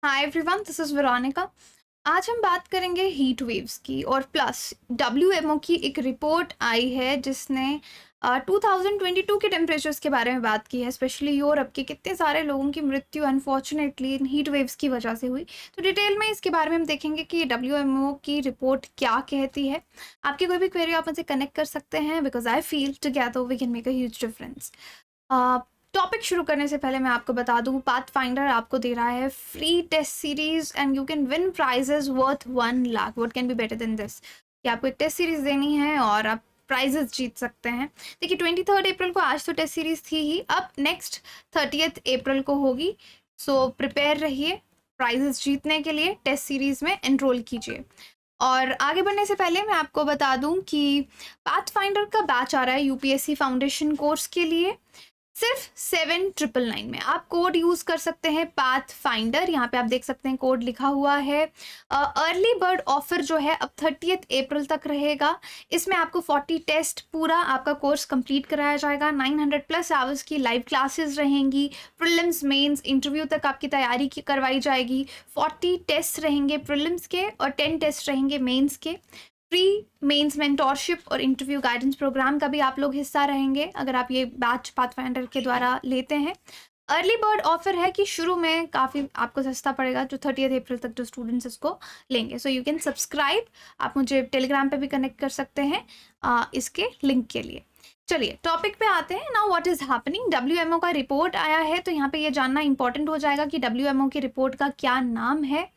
Hi everyone, this is Veronica. आज हम बात करेंगे हीट वेव्स की और प्लस डब्ल्यूएमओ की एक रिपोर्ट आई है जिसने 2022 के टेम्परेचर्स के बारे में बात की है। स्पेशली यूरोप के कितने सारे लोगों की मृत्यु अनफॉर्चुनेटली इन हीट वेव्स की वजह से हुई। तो डिटेल में इसके बारे में हम देखेंगे कि डब्ल्यूएमओ की रिपोर्ट क्या कहती है। आपकी कोई भी क्वेरी आप मुझसे कनेक्ट कर सकते हैं because I feel together we can make a huge difference. Topic शुरू करने से पहले मैं आपको बता दूं, पाथफाइंडर आपको दे रहा है free test series and you can win prizes worth 1 lakh. What can be better than this कि आपको एक टेस्ट सीरीज देनी है और आप प्राइजेस जीत सकते हैं। देखिए 23 अप्रैल को आज तो टेस्ट सीरीज थी ही, अब नेक्स्ट 30 अप्रैल को होगी। सो प्रिपेयर रहिए प्राइजेस जीतने के लिए। टेस्ट सीरीज में एनरोल कीजिए। और आगे बढ़ने से पहले मैं आपको बता दूं कि पाथफाइंडर का बैच आ रहा है यूपीएससी फाउंडेशन कोर्स के लिए सिर्फ 7999 में। आप कोड यूज कर सकते हैं पाथ फाइंडर। यहाँ पे आप देख सकते हैं कोड लिखा हुआ है। अर्ली बर्ड ऑफर जो है अब 30 अप्रैल तक रहेगा। इसमें आपको 40 टेस्ट पूरा आपका कोर्स कंप्लीट कराया जाएगा। 900 प्लस आवर्स की लाइव क्लासेस रहेंगी। प्रीलिम्स मेंस इंटरव्यू तक आपकी तैयारी की करवाई जाएगी। 40 टेस्ट रहेंगे प्रीलिम्स के और 10 टेस्ट रहेंगे मेंस के। फ्री मेंस मेंटोरशिप और इंटरव्यू गाइडेंस प्रोग्राम का भी आप लोग हिस्सा रहेंगे अगर आप ये बैच पाथफाइंडर के द्वारा लेते हैं। अर्ली बर्ड ऑफर है कि शुरू में काफ़ी आपको सस्ता पड़ेगा जो 30 अप्रैल तक जो स्टूडेंट्स इसको लेंगे। So you can subscribe. आप मुझे टेलीग्राम पे भी कनेक्ट कर सकते हैं इसके लिंक के लिए। चलिए टॉपिक पे आते हैं। Now what is happening, WMO का रिपोर्ट आया है तो यहाँ पे ये जानना इंपॉर्टेंट हो जाएगा कि डब्ल्यूएमओ की रिपोर्ट का क्या नाम है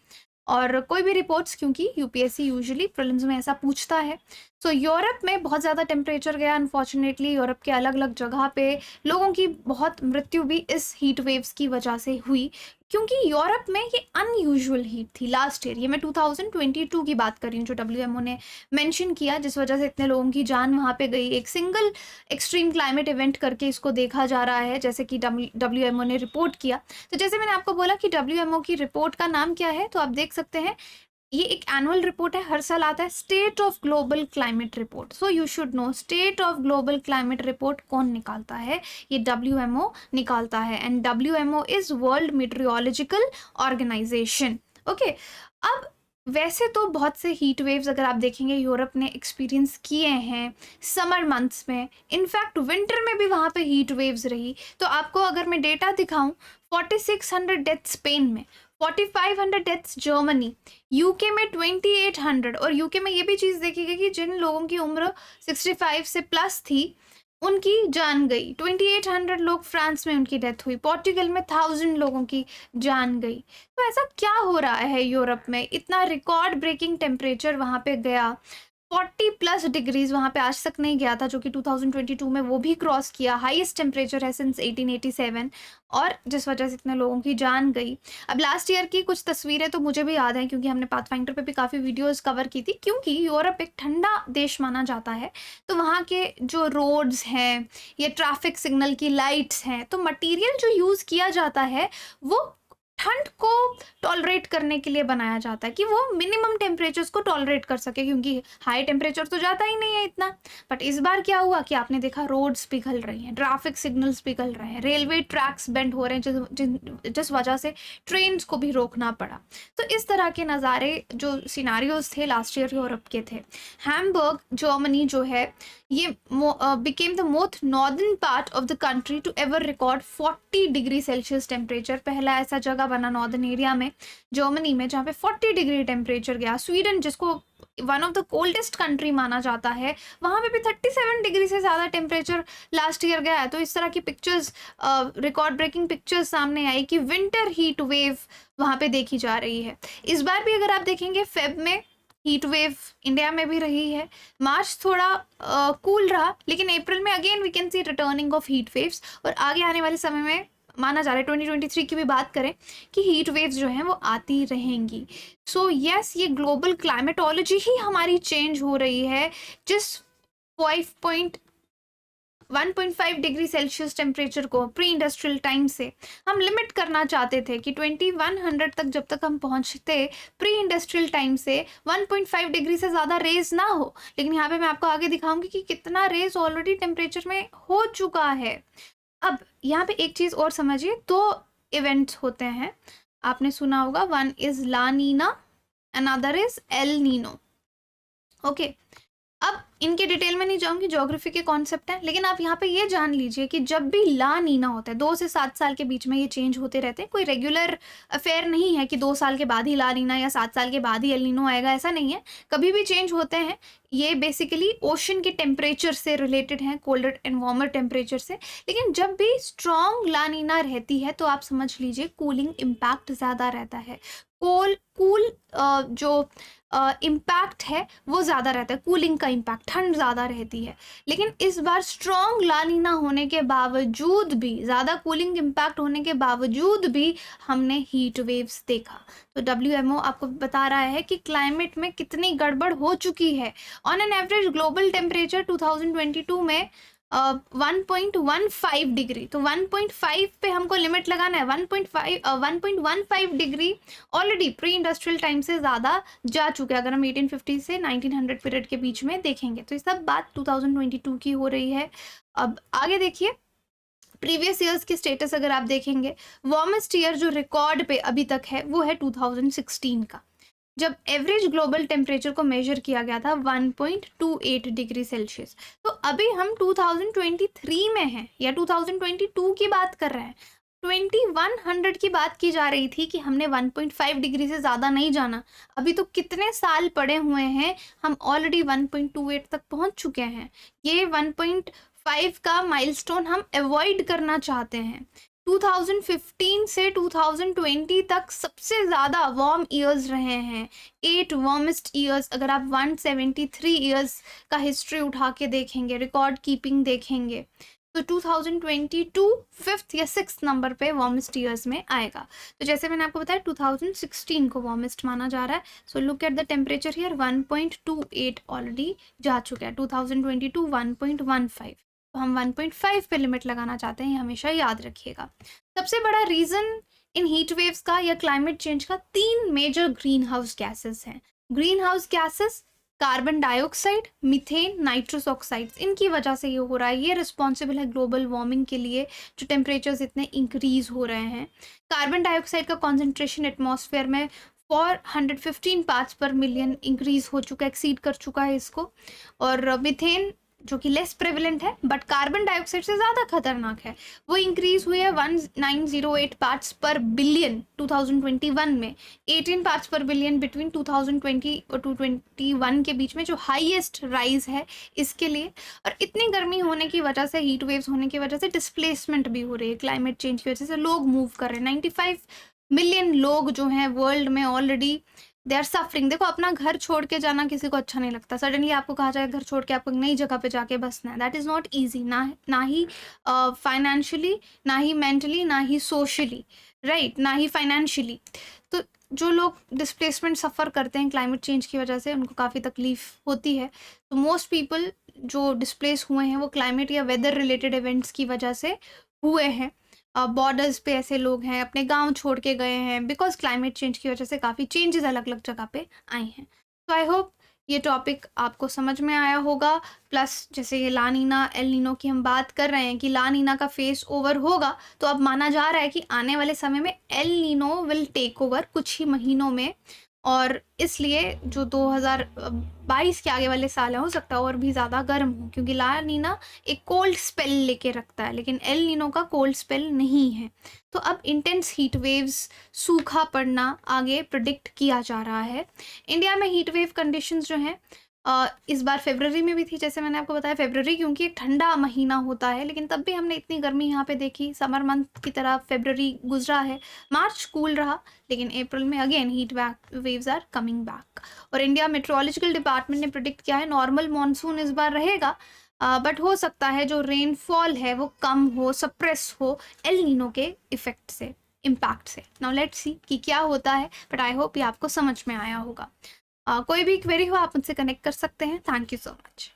और कोई भी रिपोर्ट्स, क्योंकि यूपीएससी यूजुअली प्रीलिम्स में ऐसा पूछता है। सो यूरोप में बहुत ज़्यादा टेम्परेचर गया अनफॉर्चुनेटली। यूरोप के अलग अलग जगह पे लोगों की बहुत मृत्यु भी इस हीट वेव्स की वजह से हुई, क्योंकि यूरोप में ये अनयूजुअल हीट थी लास्ट ईयर। ये मैं 2022 की बात कर रही हूँ जो डब्ल्यूएमओ ने मेंशन किया, जिस वजह से इतने लोगों की जान वहाँ पे गई। एक सिंगल एक्सट्रीम क्लाइमेट इवेंट करके इसको देखा जा रहा है, जैसे कि डब्ल्यूएमओ ने रिपोर्ट किया। तो जैसे मैंने आपको बोला कि डब्ल्यूएमओ की रिपोर्ट का नाम क्या है, तो आप देख सकते हैं ये एक एनुअल रिपोर्ट है, हर साल आता है। State of global climate report. So you should know state of global climate report कौन निकालता है, ये डब्ल्यूएमओ निकालता है। And WMO is World Meteorological Organization. Okay, अब वैसे तो बहुत से हीट वेव्स अगर आप देखेंगे यूरोप ने एक्सपीरियंस किए हैं समर मंथ्स में। इनफैक्ट विंटर में भी वहाँ पे हीट वेव्स रही। तो आपको अगर मैं डेटा दिखाऊं, 4600 डेथ स्पेन में, 4500 डेथ्स जर्मनी, यूके में 2800। और यूके में ये भी चीज़ देखी गई कि जिन लोगों की उम्र 65 से प्लस थी उनकी जान गई। 2800 लोग फ्रांस में उनकी डेथ हुई। पोर्टुगल में 1000 लोगों की जान गई। तो ऐसा क्या हो रहा है यूरोप में, इतना रिकॉर्ड ब्रेकिंग टेम्परेचर वहाँ पे गया। 40 प्लस डिग्रीज वहाँ पे आज तक नहीं गया था, जो कि 2022 में वो भी क्रॉस किया। हाईएस्ट टेम्परेचर है सिंस 1887 और जिस वजह से इतने लोगों की जान गई। अब लास्ट ईयर की कुछ तस्वीरें तो मुझे भी याद हैं, क्योंकि हमने पाथफाइंडर पे भी काफ़ी वीडियोस कवर की थी। क्योंकि यूरोप एक ठंडा देश माना जाता है, तो वहाँ के जो रोड्स हैं, ये ट्रैफिक सिग्नल की लाइट्स हैं, तो मटेरियल जो यूज़ किया जाता है वो ठंड को टॉलरेट करने के लिए बनाया जाता है कि वो मिनिमम टेम्परेचर्स को टॉलरेट कर सके, क्योंकि हाई टेम्परेचर तो जाता ही नहीं है इतना। बट इस बार क्या हुआ कि आपने देखा रोड्स पिघल रही हैं, ट्रैफिक सिग्नल्स पिघल रहे हैं, रेलवे ट्रैक्स बेंड हो रहे हैं, जिस वजह से ट्रेन को भी रोकना पड़ा। तो इस तरह के नज़ारे जो सिनारियोज थे लास्ट ईयर यूरोप के थे। हैम्बर्ग जर्मनी जो है ये became the most northern part of the country to ever record 40 degree Celsius temperature. पहला ऐसा जगह बना नॉर्दर्न एरिया में जर्मनी में जहाँ पे 40 डिग्री टेम्परेचर गया। स्वीडन जिसको one of the coldest country माना जाता है, वहाँ पे भी 37 डिग्री से ज़्यादा टेम्परेचर लास्ट ईयर गया है। तो इस तरह की पिक्चर्स, रिकॉर्ड ब्रेकिंग पिक्चर्स सामने आई कि विंटर हीट वेव वहाँ पे देखी जा रही है। इस बार भी अगर आप देखेंगे फेब में हीट वेव इंडिया में भी रही है। मार्च थोड़ा कूल रहा, लेकिन अप्रैल में again we can see returning of heat waves. और आगे आने वाले समय में माना जा रहा है 2023 की भी बात करें कि हीट वेव्स जो हैं वो आती रहेंगी। सो यस, ये ग्लोबल क्लाइमेटोलॉजी ही हमारी चेंज हो रही है, जिस 1.5 डिग्री सेल्सियस टेम्परेचर को प्री इंडस्ट्रियल टाइम से हम लिमिट करना चाहते थे कि 2100 तक जब तक हम पहुंचते प्री इंडस्ट्रियल टाइम से 1.5 डिग्री से ज़्यादा रेज ना हो। लेकिन यहाँ पे मैं आपको आगे दिखाऊंगी कि कितना रेज ऑलरेडी टेम्परेचर में हो चुका है। अब यहाँ पे एक चीज़ और समझिए, दो इवेंट्स होते हैं। आपने सुना होगा, one is La Nina, another is El Nino. Okay, अब इनके डिटेल में नहीं जाऊंगी, ज्योग्राफी के कॉन्सेप्ट हैं, लेकिन आप यहाँ पे ये जान लीजिए कि जब भी ला नीना होता है 2 से 7 साल के बीच में ये चेंज होते रहते हैं। कोई रेगुलर अफेयर नहीं है कि 2 साल के बाद ही ला नीना या 7 साल के बाद ही एल नीनो आएगा, ऐसा नहीं है, कभी भी चेंज होते हैं। ये बेसिकली ओशन के टेम्परेचर से रिलेटेड हैं, कोल्डर एंड वार्मर टेम्परेचर से। लेकिन जब भी स्ट्रॉन्ग ला नीना रहती है तो आप समझ लीजिए कूलिंग इम्पैक्ट ज़्यादा रहता है। कूल जो इम्पैक्ट है वो ज़्यादा रहता है, कूलिंग का इम्पैक्ट, ठंड ज़्यादा रहती है। लेकिन इस बार स्ट्रॉन्ग ला नीना होने के बावजूद भी, ज़्यादा कूलिंग इम्पैक्ट होने के बावजूद भी हमने हीट वेव्स देखा। तो WMO आपको बता रहा है कि क्लाइमेट में कितनी गड़बड़ हो चुकी है। On an average global temperature 2022 में 1.15 डिग्री, तो 1.5 पे हमको लिमिट लगाना है। 1.15 degree already pre industrial time से ज़्यादा जा चुके हैं। अगर हम 1850 से 1900 पीरियड के बीच में देखेंगे तो ये सब बात 2022 की हो रही है। अब आगे देखिए, प्रीवियस ईयर्स की स्टेटस अगर आप देखेंगे, वार्मेस्ट ईयर जो रिकॉर्ड पे अभी तक है वो है 2016 का, जब एवरेज ग्लोबल टेम्परेचर को मेजर किया गया था 1.28 डिग्री सेल्सियस। तो अभी हम 2023 में हैं या 2022 की बात कर रहे हैं। 2100 की बात की जा रही थी कि हमने 1.5 डिग्री से ज़्यादा नहीं जाना। अभी तो कितने साल पड़े हुए हैं, हम ऑलरेडी 1.28 तक पहुंच चुके हैं। ये 1.5 का माइलस्टोन हम अवॉइड करना चाहते हैं। 2015 से 2020 तक सबसे ज़्यादा वार्म ईयर्स रहे हैं, 8 वार्मेस्ट ईयर्स। अगर आप 173 ईयर्स का हिस्ट्री उठा के देखेंगे, रिकॉर्ड कीपिंग देखेंगे, तो 2022 5th या 6th नंबर पे वार्मेस्ट ईयर्स में आएगा। तो जैसे मैंने आपको बताया 2016 को वार्मेस्ट माना जा रहा है। So look at the temperature here, 1.28 already जा चुका है। 2022 1.15, तो हम 1.5 पे लिमिट लगाना चाहते हैं, हमेशा याद रखिएगा। सबसे बड़ा रीज़न इन हीट वेव्स का या क्लाइमेट चेंज का 3 मेजर ग्रीन हाउस गैसेस हैं। Green house gases carbon dioxide, methane, nitrous oxides, इनकी वजह से ये हो रहा है। ये रिस्पॉन्सिबल है ग्लोबल वार्मिंग के लिए, जो टेम्परेचर्स इतने इंक्रीज हो रहे हैं। कार्बन डाइऑक्साइड का कॉन्सेंट्रेशन एटमॉस्फेयर में 415 पार्ट्स पर मिलियन इंक्रीज हो चुका है, एक्सीड कर चुका है इसको। और मीथेन जो कि लेस प्रेवलेंट है बट कार्बन डाइऑक्साइड से ज़्यादा खतरनाक है, वो इंक्रीज हुई है 1908 पार्ट्स पर बिलियन 2021 में, 18 पार्ट्स पर बिलियन बिटवीन 2020 और 2021 के बीच में, जो हाईएस्ट राइज है इसके लिए। और इतनी गर्मी होने की वजह से, हीट वेव्स होने की वजह से डिस्प्लेसमेंट भी हो रही है, क्लाइमेट चेंज की वजह से लोग मूव कर रहे हैं। 95 मिलियन लोग जो हैं वर्ल्ड में ऑलरेडी दे आर सफरिंग। देखो, अपना घर छोड़ के जाना किसी को अच्छा नहीं लगता। सडनली आपको कहा जाए घर छोड़ के आपको नई जगह पे जाके बसना है, दैट इज़ नॉट ईजी, ना ही फाइनेंशियली, ना ही मेंटली, ना ही सोशली, राइट, ना ही फाइनेंशियली। तो जो लोग डिस्प्लेसमेंट सफ़र करते हैं क्लाइमेट चेंज की वजह से, उनको काफ़ी तकलीफ होती है। तो मोस्ट पीपल जो डिस्प्लेस हुए हैं वो क्लाइमेट या वेदर रिलेटेड इवेंट्स की वजह से हुए हैं। बॉर्डर्स पे ऐसे लोग हैं, अपने गांव छोड़ के गए हैं, बिकॉज क्लाइमेट चेंज की वजह से काफ़ी चेंजेस अलग अलग जगह पे आए हैं। तो आई होप ये टॉपिक आपको समझ में आया होगा। प्लस जैसे ये ला नीना, एल नीनो की हम बात कर रहे हैं कि ला नीना का फेस ओवर होगा, तो अब माना जा रहा है कि आने वाले समय में El Nino will take over कुछ ही महीनों में। और इसलिए जो 2022 के आगे वाले साल हैं, हो सकता है और भी ज़्यादा गर्म हो, क्योंकि ला नीना एक कोल्ड स्पेल लेके रखता है, लेकिन एल नीनो का कोल्ड स्पेल नहीं है। तो अब इंटेंस हीट वेव्स, सूखा पड़ना आगे प्रिडिक्ट किया जा रहा है। इंडिया में हीट वेव कंडीशंस जो हैं इस बार फरवरी में भी थी, जैसे मैंने आपको बताया फरवरी क्योंकि एक ठंडा महीना होता है, लेकिन तब भी हमने इतनी गर्मी यहाँ पे देखी। समर मंथ की तरह फरवरी गुजरा है, मार्च कूल रहा, लेकिन अप्रैल में again heat waves are coming back. और इंडिया मेट्रोलॉजिकल डिपार्टमेंट ने प्रिडिक्ट किया है नॉर्मल मॉनसून इस बार रहेगा, बट हो सकता है जो रेनफॉल है वो कम हो, सप्रेस हो एल नीनो के इफेक्ट से, इम्पैक्ट से। नाउ लेट्स सी कि क्या होता है, बट आई होप ये आपको समझ में आया होगा। कोई भी क्वेरी हो आप मुझसे कनेक्ट कर सकते हैं। Thank you so much.